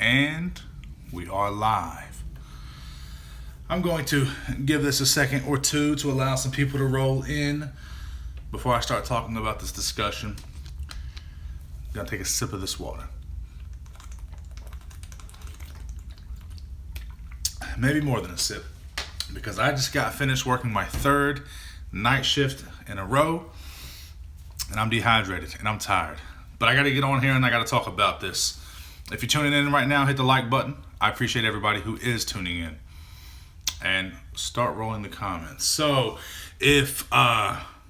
And we are live. I'm going to give this a second or two to allow some people to roll in before I start talking about this discussion. I'm going to take a sip of this water. Maybe more than a sip, because I just got finished working my third night shift in a row, and I'm dehydrated and I'm tired. But I got to get on here and I got to talk about this. If you're tuning in right now, hit the like button. I appreciate everybody who is tuning in. And start rolling the comments. So, if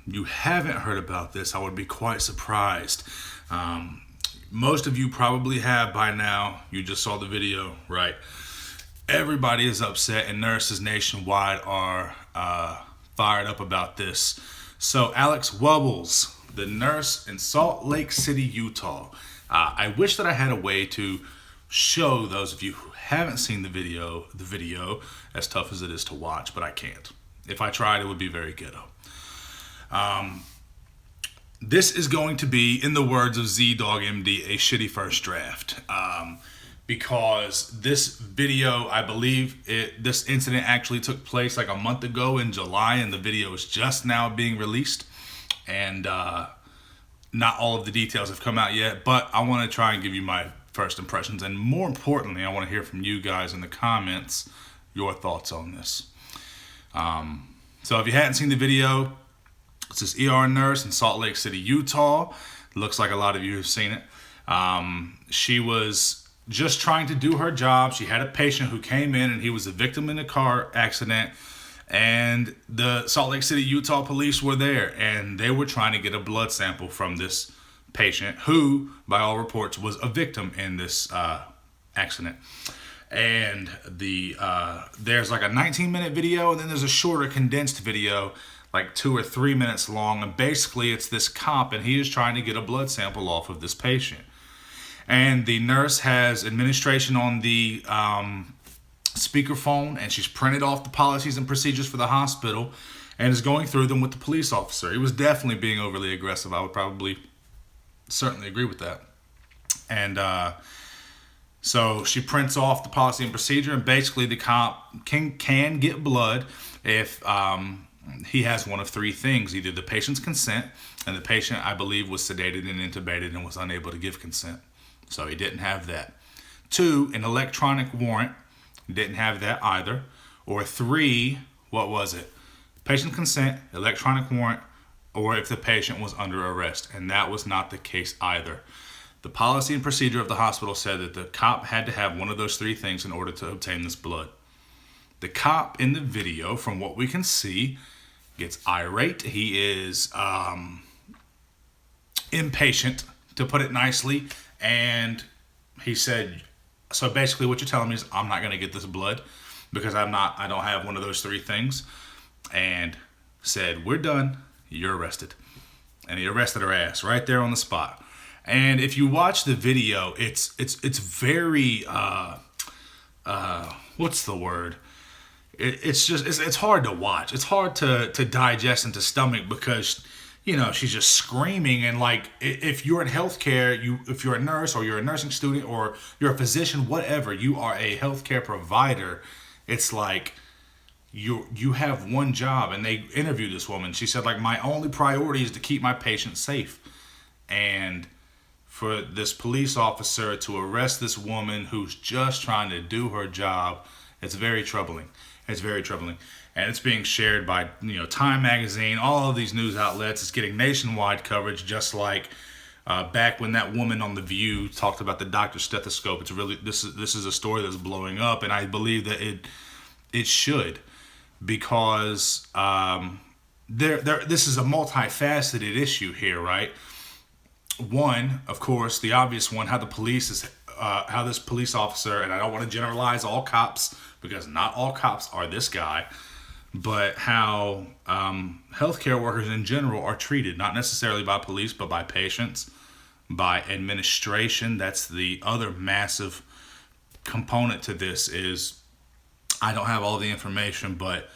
you haven't heard about this, I would be quite surprised. Most of you probably have by now. You just saw the video, right? Everybody is upset, and nurses nationwide are fired up about this. So, Alex Wubbles, the nurse in Salt Lake City, Utah. I wish that I had a way to show those of you who haven't seen the video, as tough as it is to watch, but I can't. If I tried, it would be very ghetto. This is going to be, in the words of Z-Dog MD, a shitty first draft. Because this video, I believe this incident actually took place like a month ago in July, and the video is just now being released. And not all of the details have come out yet, but I want to try and give you my first impressions, and more importantly, I want to hear from you guys in the comments your thoughts on this. So if you hadn't seen the video, it's this ER nurse in Salt Lake City, Utah. Looks like a lot of you have seen it. She was just trying to do her job. She had a patient who came in, and he was a victim in a car accident, and the Salt Lake City, Utah police were there, and they were trying to get a blood sample from this patient who, by all reports, was a victim in this accident. And there's like a 19-minute video, and then there's a shorter condensed video, like 2 or 3 minutes long. And basically, it's this cop, and he is trying to get a blood sample off of this patient. And the nurse has administration on the speakerphone, and she's printed off the policies and procedures for the hospital and is going through them with the police officer. He was definitely being overly aggressive. I would certainly agree with that. And so she prints off the policy and procedure, and basically the cop can get blood if he has one of three things: either the patient's consent, and the patient, I believe, was sedated and intubated and was unable to give consent, so he didn't have that. 2, an electronic warrant, didn't have that either. Or 3, what was it? Patient consent, electronic warrant, or if the patient was under arrest, and that was not the case either. The policy and procedure of the hospital said that the cop had to have one of those 3 things in order to obtain this blood. The cop in the video, from what we can see, gets irate. He is impatient, to put it nicely, and he said, so basically what you're telling me is I'm not going to get this blood because I don't have one of those 3 things, and said, we're done, you're arrested. And he arrested her ass right there on the spot. And if you watch the video, it's very what's the word? It's hard to watch. It's hard to digest and to stomach, because she's just screaming. And like, if you're in healthcare, if you're a nurse or you're a nursing student or you're a physician, whatever, you are a healthcare provider, it's like you have one job. And they interviewed this woman. She said, like, my only priority is to keep my patient safe. And for this police officer to arrest this woman who's just trying to do her job, it's very troubling. It's very troubling. And it's being shared by, Time Magazine, all of these news outlets. It's getting nationwide coverage, just like back when that woman on The View talked about the doctor's stethoscope. It's really, this is a story that's blowing up, and I believe that it should, because this is a multifaceted issue here, right? One, of course, the obvious one, how this police officer, and I don't want to generalize all cops, because not all cops are this guy, but how healthcare workers in general are treated, not necessarily by police, but by patients, by administration. That's the other massive component to this. Is, I don't have all the information, but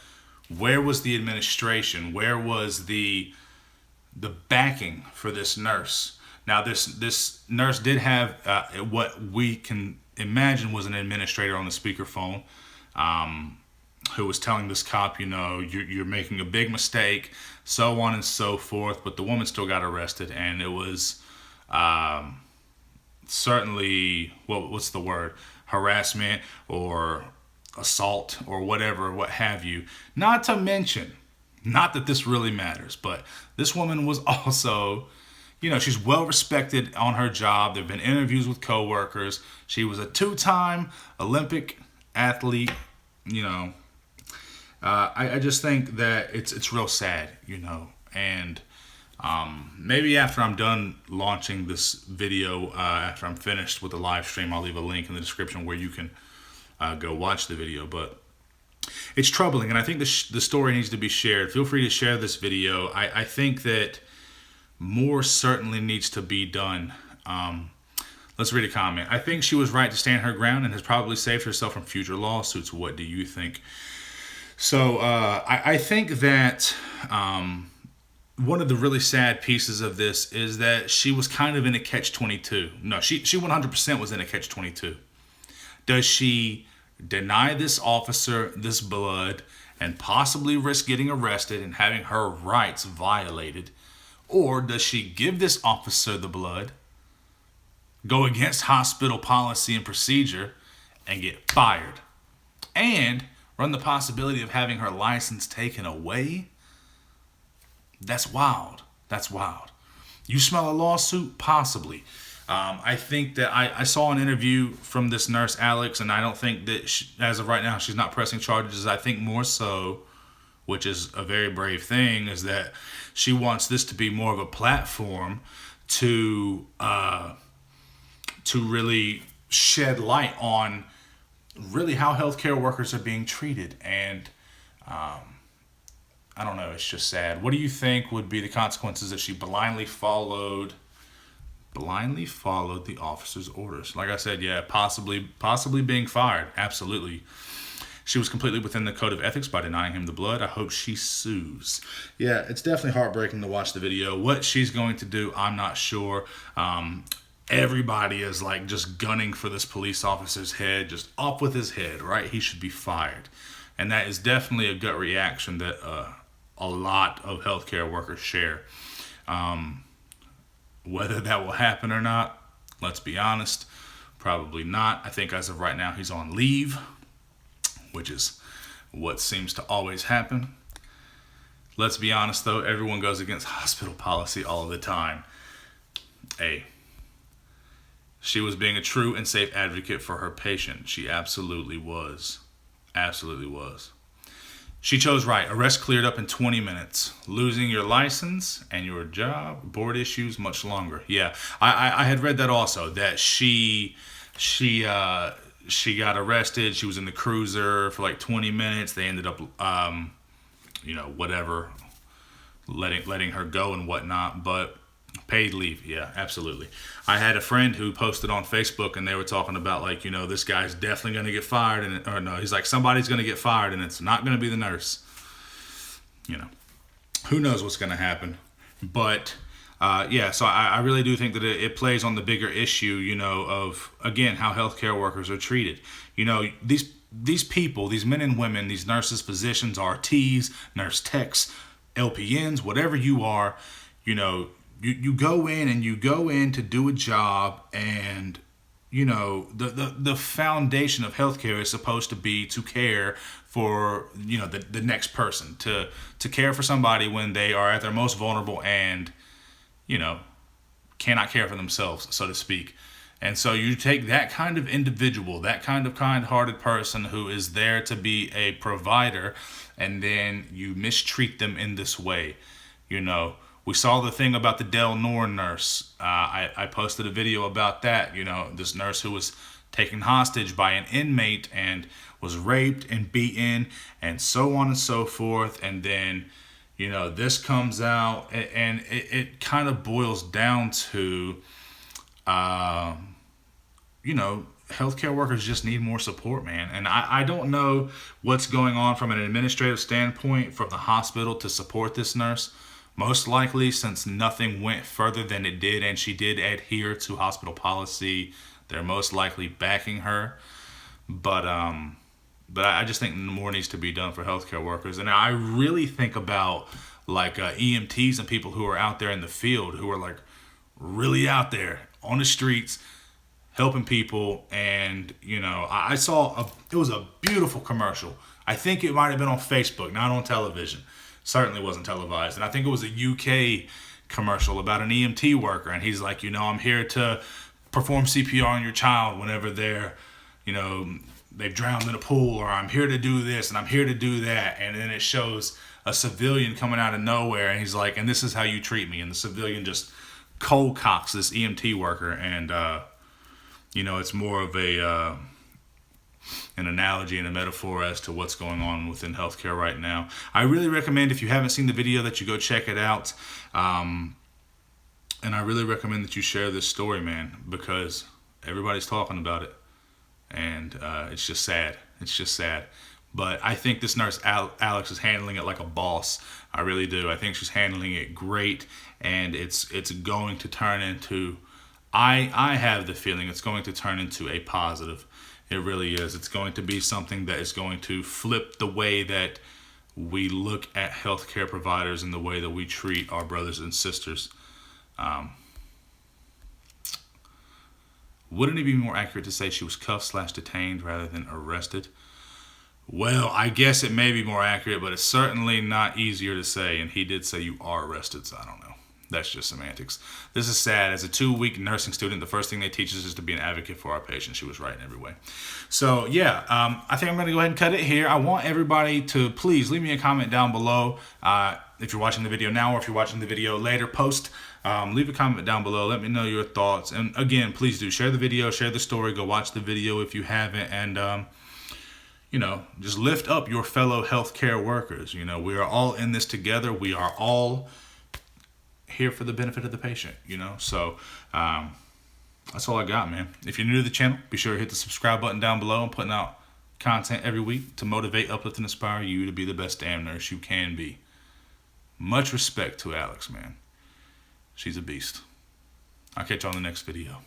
where was the administration? Where was the backing for this nurse? Now, this nurse did have what we can imagine was an administrator on the speakerphone, who was telling this cop, you're making a big mistake, so on and so forth. But the woman still got arrested, and it was certainly, what's the word, harassment or assault or whatever, what have you. Not to mention, not that this really matters, but this woman was also, she's well respected on her job. There have been interviews with coworkers. She was a 2-time Olympic athlete. I just think that it's real sad, and maybe after I'm done launching this video, after I'm finished with the live stream, I'll leave a link in the description where you can go watch the video. But it's troubling, and I think the story needs to be shared. Feel free to share this video. I think that more certainly needs to be done. Let's read a comment. I think she was right to stand her ground and has probably saved herself from future lawsuits. What do you think? So I think that one of the really sad pieces of this is that she was kind of in a catch-22. No, she 100% was in a catch-22. Does she deny this officer this blood and possibly risk getting arrested and having her rights violated? Or does she give this officer the blood, go against hospital policy and procedure, and get fired? And run the possibility of having her license taken away? That's wild. That's wild. You smell a lawsuit? Possibly. I think that I saw an interview from this nurse, Alex, and I don't think that as of right now, she's not pressing charges. I think more so, which is a very brave thing, is that she wants this to be more of a platform to really shed light on really how healthcare workers are being treated. And I don't know, it's just sad. What do you think would be the consequences if she blindly followed the officer's orders? Like I said, yeah, possibly being fired. Absolutely. She was completely within the code of ethics by denying him the blood. I hope she sues. Yeah, it's definitely heartbreaking to watch the video. What she's going to do, I'm not sure. Everybody is like just gunning for this police officer's head, just off with his head, right? He should be fired. And that is definitely a gut reaction that a lot of healthcare workers share. Whether that will happen or not, let's be honest, probably not. I think as of right now, he's on leave, which is what seems to always happen. Let's be honest, though, everyone goes against hospital policy all of the time. Hey, she was being a true and safe advocate for her patient. She absolutely was. Absolutely was. She chose right. Arrest cleared up in 20 minutes. Losing your license and your job, board issues, much longer. Yeah, I had read that also, that she got arrested. She was in the cruiser for like 20 minutes. They ended up, whatever, letting her go and whatnot. But paid leave, yeah, absolutely. I had a friend who posted on Facebook, and they were talking about like, this guy's definitely going to get fired, he's like, somebody's going to get fired, and it's not going to be the nurse. Who knows what's going to happen? But so I really do think that it plays on the bigger issue, of, again, how healthcare workers are treated. These people, these men and women, these nurses, physicians, RTs, nurse techs, LPNs, whatever you are, you go in to do a job, and the foundation of healthcare is supposed to be to care for the next person, to care for somebody when they are at their most vulnerable and cannot care for themselves, so to speak. And so you take that kind of individual, that kind of kind-hearted person who is there to be a provider, and then you mistreat them in this way. We saw the thing about the Del Nor nurse. I posted a video about that. This nurse who was taken hostage by an inmate and was raped and beaten and so on and so forth. And then, this comes out, and it kind of boils down to, healthcare workers just need more support, man. And I don't know what's going on from an administrative standpoint from the hospital to support this nurse. Most likely, since nothing went further than it did, and she did adhere to hospital policy, They're most likely backing her, but I just think more needs to be done for healthcare workers. And I really think about like EMTs and people who are out there in the field who are like really out there on the streets helping people. And I saw it was a beautiful commercial. I think it might have been on Facebook, not on television. Certainly wasn't televised. And I think it was a UK commercial about an EMT worker, and he's like, I'm here to perform CPR on your child whenever they've drowned in a pool, or I'm here to do this and I'm here to do that. And then it shows a civilian coming out of nowhere, and he's like, and this is how you treat me. And the civilian just cold cocks this EMT worker. And it's more of an analogy and a metaphor as to what's going on within healthcare right now. I really recommend, if you haven't seen the video, that you go check it out. And I really recommend that you share this story, man, because everybody's talking about it. And it's just sad. It's just sad. But I think this nurse, Alex, is handling it like a boss. I really do. I think she's handling it great. And it's going to turn into, I have the feeling it's going to turn into a positive. It really is. It's going to be something that is going to flip the way that we look at healthcare providers and the way that we treat our brothers and sisters. Wouldn't it be more accurate to say she was cuffed/detained rather than arrested? Well, I guess it may be more accurate, but it's certainly not easier to say. And he did say you are arrested, so I don't know. That's just semantics. This is sad. As a 2-week nursing student, the first thing they teach us is to be an advocate for our patients. She was right in every way. So, yeah, I think I'm going to go ahead and cut it here. I want everybody to please leave me a comment down below. If you're watching the video now, or if you're watching the video later, post. Leave a comment down below. Let me know your thoughts. And again, please do share the video, share the story. Go watch the video if you haven't. And, just lift up your fellow healthcare workers. We are all in this together. We are all here for the benefit of the patient, So that's all I got, man. If you're new to the channel, be sure to hit the subscribe button down below. I'm putting out content every week to motivate, uplift, and inspire you to be the best damn nurse you can be. Much respect to Alex, man. She's a beast. I'll catch you on the next video.